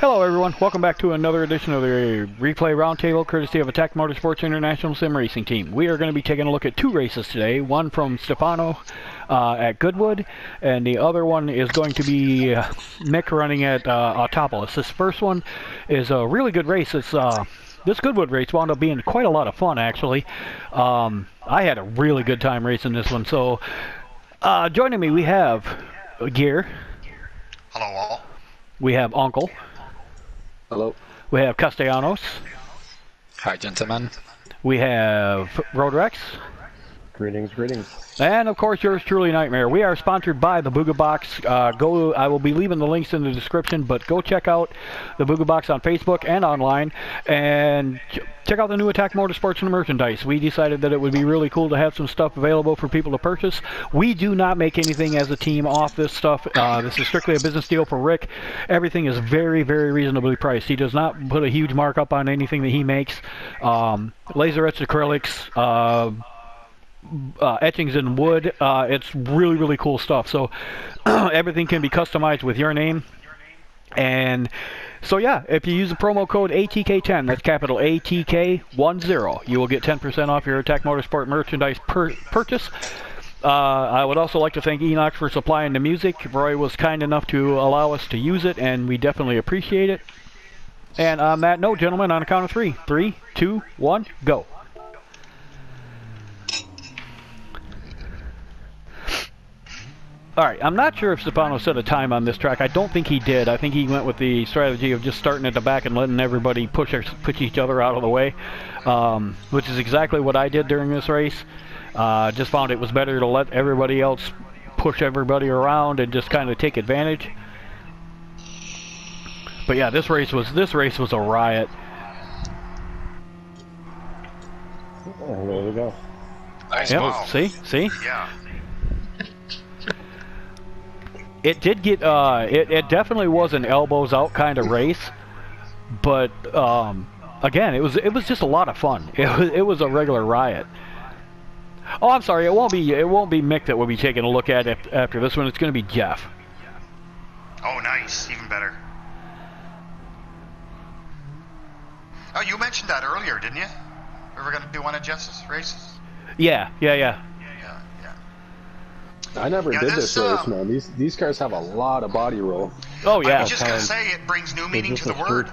Hello everyone, welcome back to another edition of the Replay Roundtable, courtesy of Attack Motorsports International Sim Racing Team. We are going to be taking a look at two races today, one from Stefano at Goodwood, and the other one is going to be Mick running at Autopolis. This first one is a really good race. This Goodwood race wound up being quite a lot of fun, actually. I had a really good time racing this one. So, joining me we have Gear. Hello all. We have Uncle. Hello. We have Castellanos. Hi, gentlemen. We have Road Rex. Greetings, greetings. And of course, yours truly, Nightmare. We are sponsored by the Booga Box. I will be leaving the links in the description, but go check out the Booga Box on Facebook and online, and check out the new Attack Motorsports and merchandise. We decided that it would be really cool to have some stuff available for people to purchase. We do not make anything as a team off this stuff. This is strictly a business deal for Rick. Everything is very, very reasonably priced. He does not put a huge markup on anything that he makes. Laser etched acrylics. Etchings in wood. It's really, really cool stuff. So everything can be customized with your name. And so yeah, if you use the promo code ATK10, that's capital ATK10, you will get 10% off your Attack Motorsport merchandise purchase. I would also like to thank Enox for supplying the music. Roy was kind enough to allow us to use it, and we definitely appreciate it. And on that note, gentlemen, on a count of 3, 3, 2, 1, go. Alright, I'm not sure if Stefano set a time on this track. I don't think he did. I think he went with the strategy of just starting at the back and letting everybody push each other out of the way, which is exactly what I did during this race. Just found it was better to let everybody else push everybody around and just kind of take advantage. But yeah, this race was a riot. Oh, there we go. Nice Yep. move. See? Yeah. It did get, it definitely was an elbows out kind of race, but again, it was just a lot of fun. It was a regular riot. Oh, I'm sorry, it won't be Mick that we'll be taking a look at after this one. It's going to be Jeff. Oh, nice. Even better. Oh, you mentioned that earlier, didn't you? We were going to do one of Jeff's races? Yeah. Yeah. I never did this race, man. These cars have a lot of body roll. Oh yeah. I was just going to say, it brings new meaning to the word.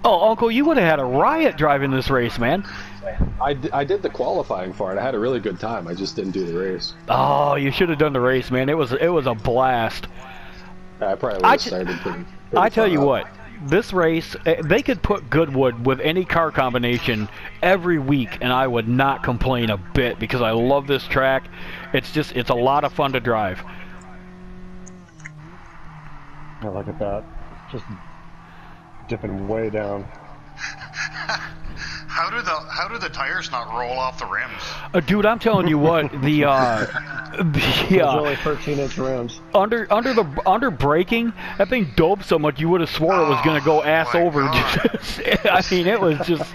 Oh, Uncle, you would have had a riot driving this race, man. I did the qualifying for it. I had a really good time. I just didn't do the race. Oh, you should have done the race, man. It was a blast. I probably would have started pretty I tell you far what, this race, they could put Goodwood with any car combination every week, and I would not complain a bit because I love this track. It's a lot of fun to drive. Oh, look at that. Just dipping way down. How do the tires not roll off the rims? Dude, I'm telling you what, There's only 13-inch rims. under braking, that thing dove so much you would have swore it was gonna go ass over. I mean, it was just.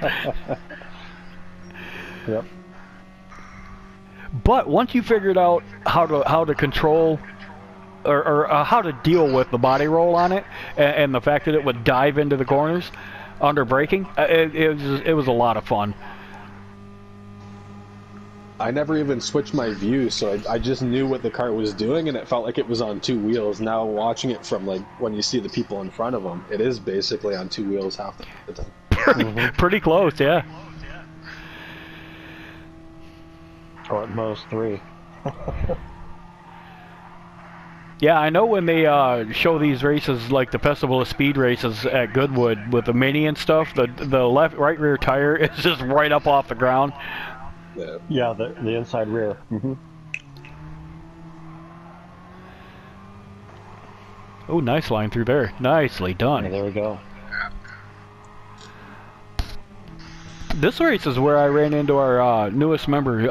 Yep. But once you figured out how to control or how to deal with the body roll on it and the fact that it would dive into the corners under braking, it was a lot of fun. I never even switched my view, so I just knew what the car was doing, and it felt like it was on two wheels. Now watching it from like when you see the people in front of them, it is basically on two wheels half the time. Pretty close, yeah. Or at most 3. Yeah, I know when they show these races, like the Festival of Speed races at Goodwood with the Mini and stuff, the right rear tire is just right up off the ground. Yeah, the inside rear. Oh, nice line through there. Nicely done. Yeah, there we go. This race is where I ran into our newest member,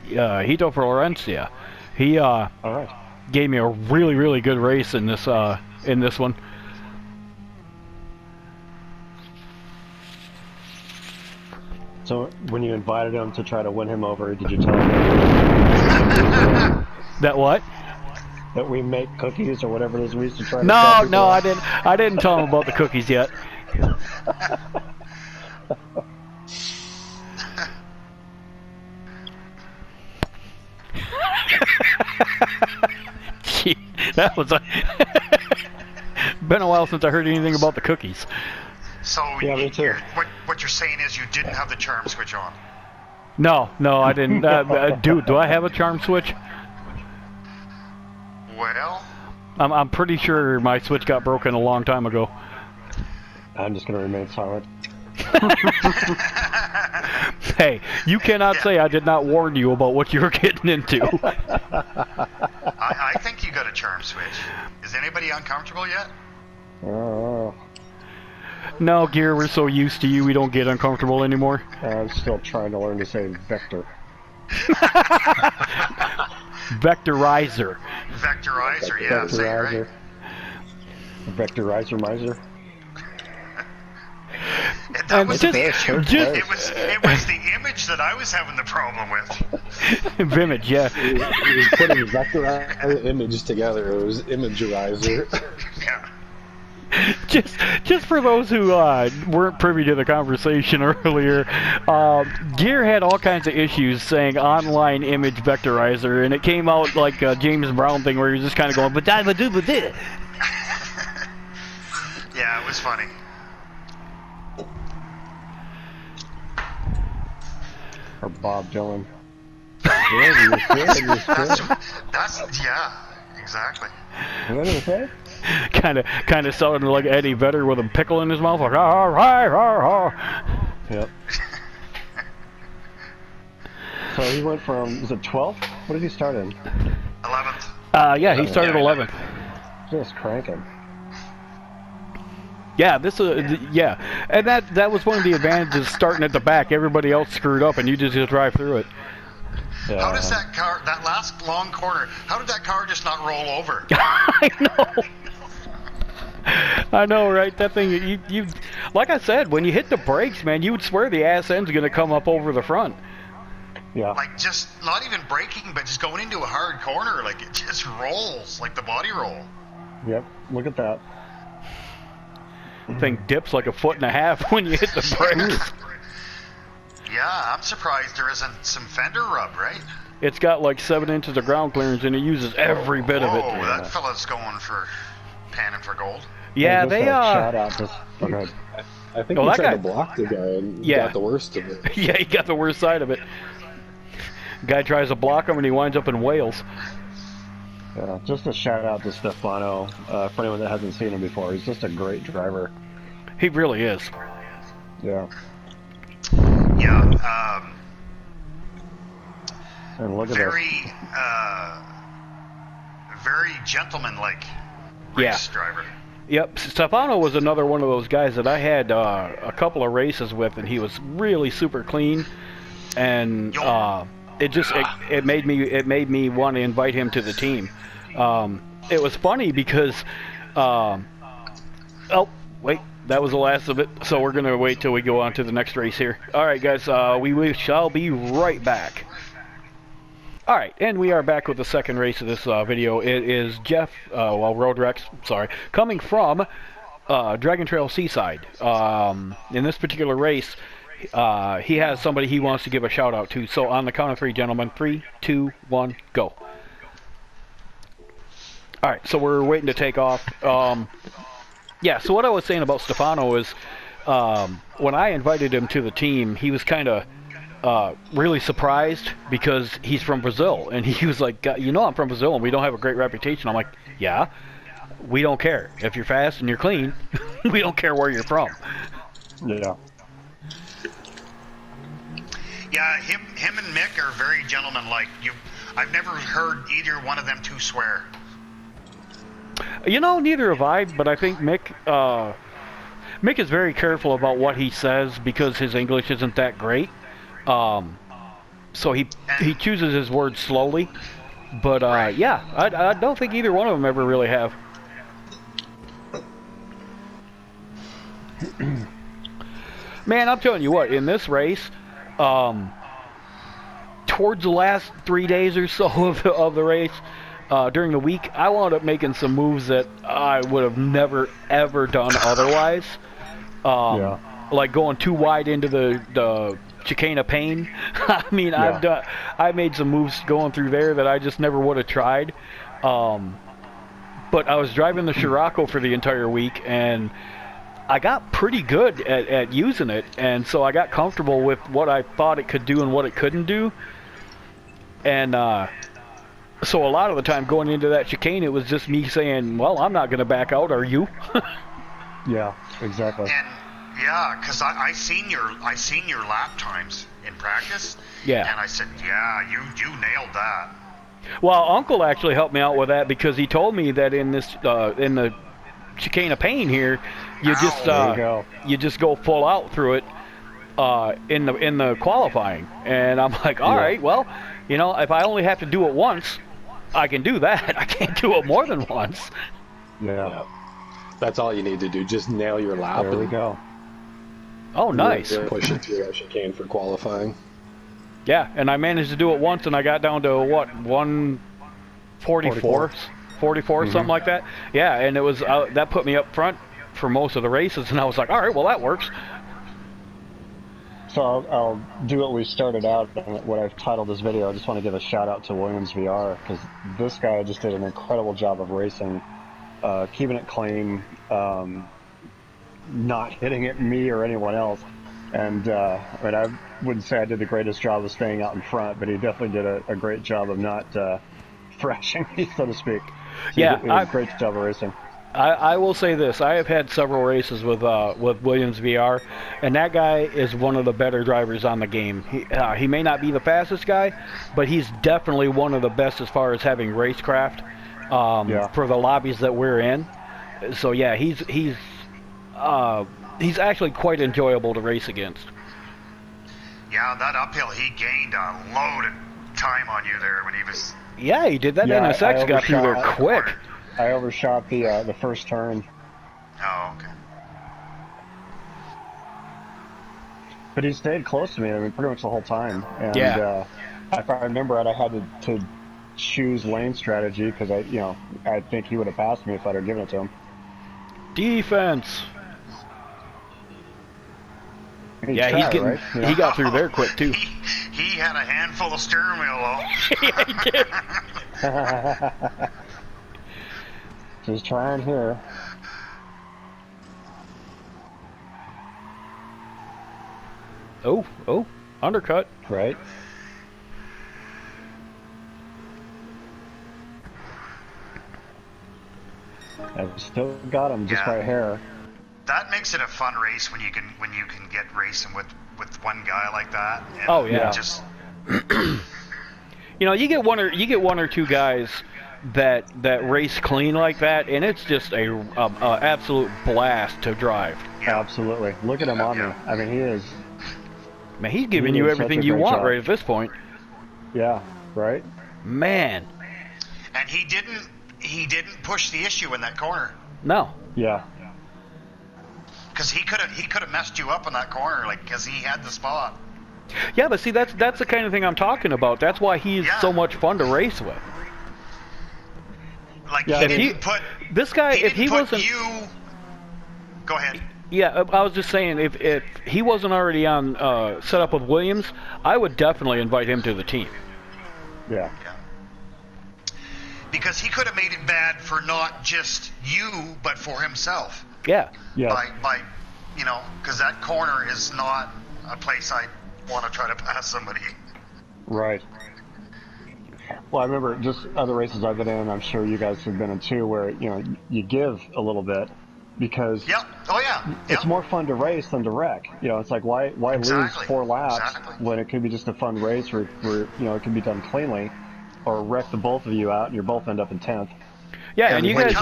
Hito Florencia. He All right. gave me a really, really good race in this one. So when you invited him to try to win him over, did you tell him? That what? that we make cookies or whatever it is we used to try to No, tell people. no, I didn't tell him about the cookies yet. Gee, that was been a while since I heard anything about the cookies. So Yeah, me too. what you're saying is you didn't have the charm switch on. No, I didn't. Dude, do I have a charm switch? Well, I'm pretty sure my switch got broken a long time ago. I'm just going to remain silent. Hey, you cannot say I did not warn you about what you were getting into. I think you got a charm switch. Is anybody uncomfortable yet? Oh, No, Gear, we're so used to you, we don't get uncomfortable anymore. I'm still trying to learn to say vector. Vectorizer. Vectorizer, yeah, say it right. Vectorizer miser. That was just- the issue. just- It was the image that I was having the problem with. Vimage, yeah. He was putting vector image together. It was imagerizer. Yeah. Just for those who weren't privy to the conversation earlier, Gear had all kinds of issues saying online image vectorizer, and it came out like a James Brown thing where he was just kind of going, but Yeah, it was funny. Or Bob Dylan. Yeah, That's yeah, exactly. what did it say? kind of sounded like Eddie Vedder with a pickle in his mouth, like ah, rah, rah, rah. Yep. So he went from, was it 12th? What did he start in? 11th. Yeah, he started 11th. Just cranking. Yeah, yeah, and that was one of the advantages starting at the back. Everybody else screwed up, and you just drive through it. Yeah. How does that car, that last long corner, how did that car just not roll over? I know, right? That thing, you, like I said, when you hit the brakes, man, you would swear the ass end's gonna come up over the front. Yeah. Like just not even braking, but just going into a hard corner, like it just rolls, like the body roll. Yep. Look at that. Thing dips like 1.5 feet when you hit the brakes. Yeah, I'm surprised there isn't some fender rub, right? It's got like 7 inches of ground clearance, and it uses every bit of it. Oh, that fella's going for panning for gold. Yeah, Just they a shout out to, okay. I think Oh, he that tried guy- to block the guy and Yeah. got the worst of it. Yeah, he got the worst side of it. Guy tries to block him, and he winds up in Wales. Yeah, just a shout out to Stefano. For anyone that hasn't seen him before, he's just a great driver. He really is. Yeah. Yeah, And look at very, very gentleman-like race driver. Yep, Stefano was another one of those guys that I had a couple of races with, and he was really super clean, and it made me want to invite him to the team. It was funny because, oh wait, that was the last of it, so we're gonna wait till we go on to the next race here. All right, guys, we shall be right back. All right, and we are back with the second race of this video. It is Jeff, Road Rex, sorry, coming from Dragon Trail Seaside. In this particular race, he has somebody he wants to give a shout out to. So on the count of 3, gentlemen, 3, 2, 1, go. All right, so we're waiting to take off. Yeah, so what I was saying about Stefano is when I invited him to the team, he was kind of really surprised because he's from Brazil, and he was like, you know, I'm from Brazil and we don't have a great reputation. I'm like, yeah, we don't care if you're fast and you're clean. We don't care where you're from. Yeah. Yeah, him and Mick are very gentleman-like. I've never heard either one of them two swear. You know, neither have I, but I think Mick is very careful about what he says because his English isn't that great. So he chooses his words slowly. But yeah, I don't think either one of them ever really have. Man, I'm telling you what, in this race, towards the last 3 days or so of the race, during the week, I wound up making some moves that I would have never ever done otherwise. Like going too wide into the chicane of pain. I mean, I made some moves going through there that I just never would have tried. But I was driving the Scirocco for the entire week, and I got pretty good at using it, and so I got comfortable with what I thought it could do and what it couldn't do. And so a lot of the time going into that chicane, it was just me saying, well, I'm not going to back out, are you? Yeah, exactly. And yeah, because I seen your lap times in practice. Yeah. And I said, yeah, you nailed that. Well, Uncle actually helped me out with that because he told me that in this in the chicane of pain here, you just go full out through it in the qualifying, and I'm like, all right, well, you know, if I only have to do it once, I can do that. I can't do it more than once. Yeah. That's all you need to do. Just nail your lap. There we go. Oh, nice. Push it through that chicane for qualifying. Yeah, and I managed to do it once, and I got down to, what, 144? 44, something like that. Yeah, and it was that put me up front for most of the races, and I was like, all right, well, that works. So I'll do what we started out, what I've titled this video. I just want to give a shout out to Williams VR, because this guy just did an incredible job of racing, keeping it clean, not hitting at me or anyone else. And I wouldn't say I did the greatest job of staying out in front, but he definitely did a great job of not thrashing me, so to speak. So yeah, he did a great job of racing. I will say this: I have had several races with Williams VR, and that guy is one of the better drivers on the game. He may not be the fastest guy, but he's definitely one of the best as far as having racecraft for the lobbies that we're in. So yeah, he's actually quite enjoyable to race against. Yeah, that uphill, he gained a load of time on you there when he was... Yeah, he did that. Yeah, NSX got through there quick. I overshot the first turn. Oh, okay. But he stayed close to me, I mean, pretty much the whole time. And if I remember right, I had to choose lane strategy, because I think he would have passed me if I'd have given it to him. Defense. He got through there quick too. He had a handful of steering wheel though. Yeah, he did. Just trying here. Oh, undercut. Right. I've still got him just by hair. That makes it a fun race when you can get racing with one guy like that. And oh yeah. Just you get one or two guys that race clean like that, and it's just a absolute blast to drive. Yeah. Absolutely. Look at him on me. I mean, he is. Man, he's giving you everything you want right at this point. Yeah. Right. Man. And he didn't push the issue in that corner. No. Yeah. Because he could have messed you up in that corner, because he had the spot. Yeah, but see, that's the kind of thing I'm talking about. That's why he's so much fun to race with. He didn't put this guy. If he wasn't, go ahead. Yeah, I was just saying, if he wasn't already on set up with Williams, I would definitely invite him to the team. Yeah. Because he could have made it bad for not just you, but for himself. Yeah. Yeah. By because that corner is not a place I want to try to pass somebody. Right. Well, I remember just other races I've been in, I'm sure you guys have been in too, where, you give a little bit because it's more fun to race than to wreck. It's like, why lose 4 laps when it could be just a fun race where it can be done cleanly, or wreck the both of you out and you both end up in 10th. Yeah, and you guys.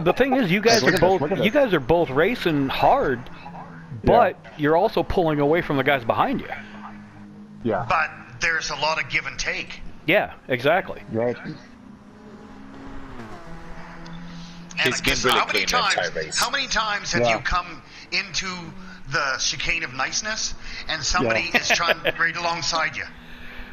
The thing is, you guys are both racing hard, but you're also pulling away from the guys behind you. Yeah. But there's a lot of give and take. Yeah, exactly. Right. And He's been really clean how many times have you come into the chicane of niceness and somebody is trying right alongside you?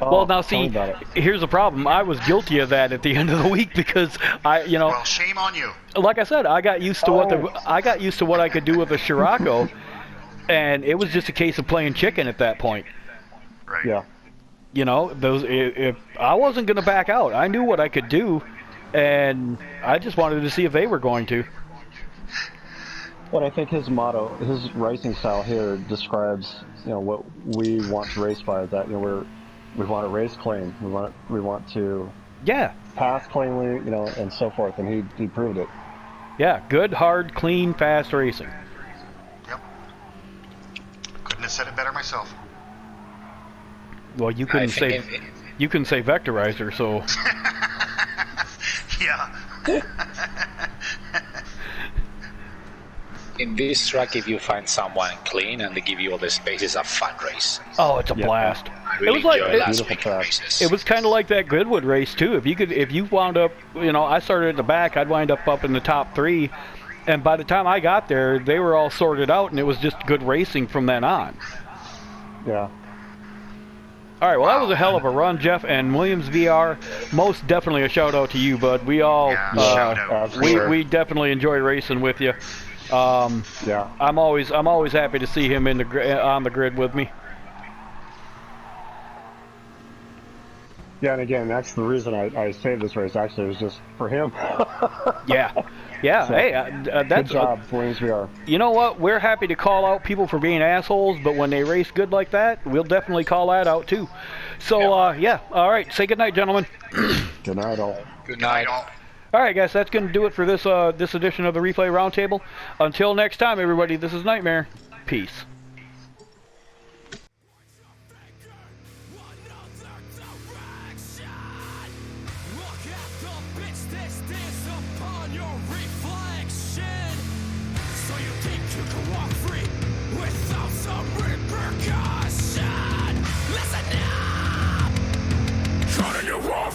Well, now tell me see, about it. here's the problem. I was guilty of that at the end of the week because Well, shame on you. like I said, I got used to what I could do with a Scirocco, and it was just a case of playing chicken at that point. Right. Yeah. If I wasn't going to back out, I knew what I could do, and I just wanted to see if they were going to. Well, I think his motto, his racing style here describes, what we want to race by. That we want to race clean. We want to pass cleanly, and so forth. And he proved it. Yeah, good, hard, clean, fast racing. Yep. Couldn't have said it better myself. Well, you couldn't say vectorizer, so. Yeah. In this track, if you find someone clean and they give you all the space, it's a fun race. Oh, it's a blast. I really enjoy last week races. It was kind of like that Goodwood race too. If you wound up, I started at the back, I'd wind up in the top 3, and by the time I got there, they were all sorted out, and it was just good racing from then on. Yeah. All right, well, that was a hell of a run, Jeff, and Williams VR. Most definitely a shout out to you, bud. We all shout out. we definitely enjoy racing with you. Yeah. I'm always happy to see him on the grid with me. Yeah, and again, that's the reason I saved this race. Actually, it was just for him. Yeah. So, hey, that's good job, Williams VR. You know what? We're happy to call out people for being assholes, but when they race good like that, we'll definitely call that out too. So, all right. Say good night, gentlemen. Good night, all. Good night. All right, guys, that's going to do it for this edition of the Replay Roundtable. Until next time, everybody, this is Nightmare. Peace.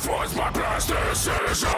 Was my best decision.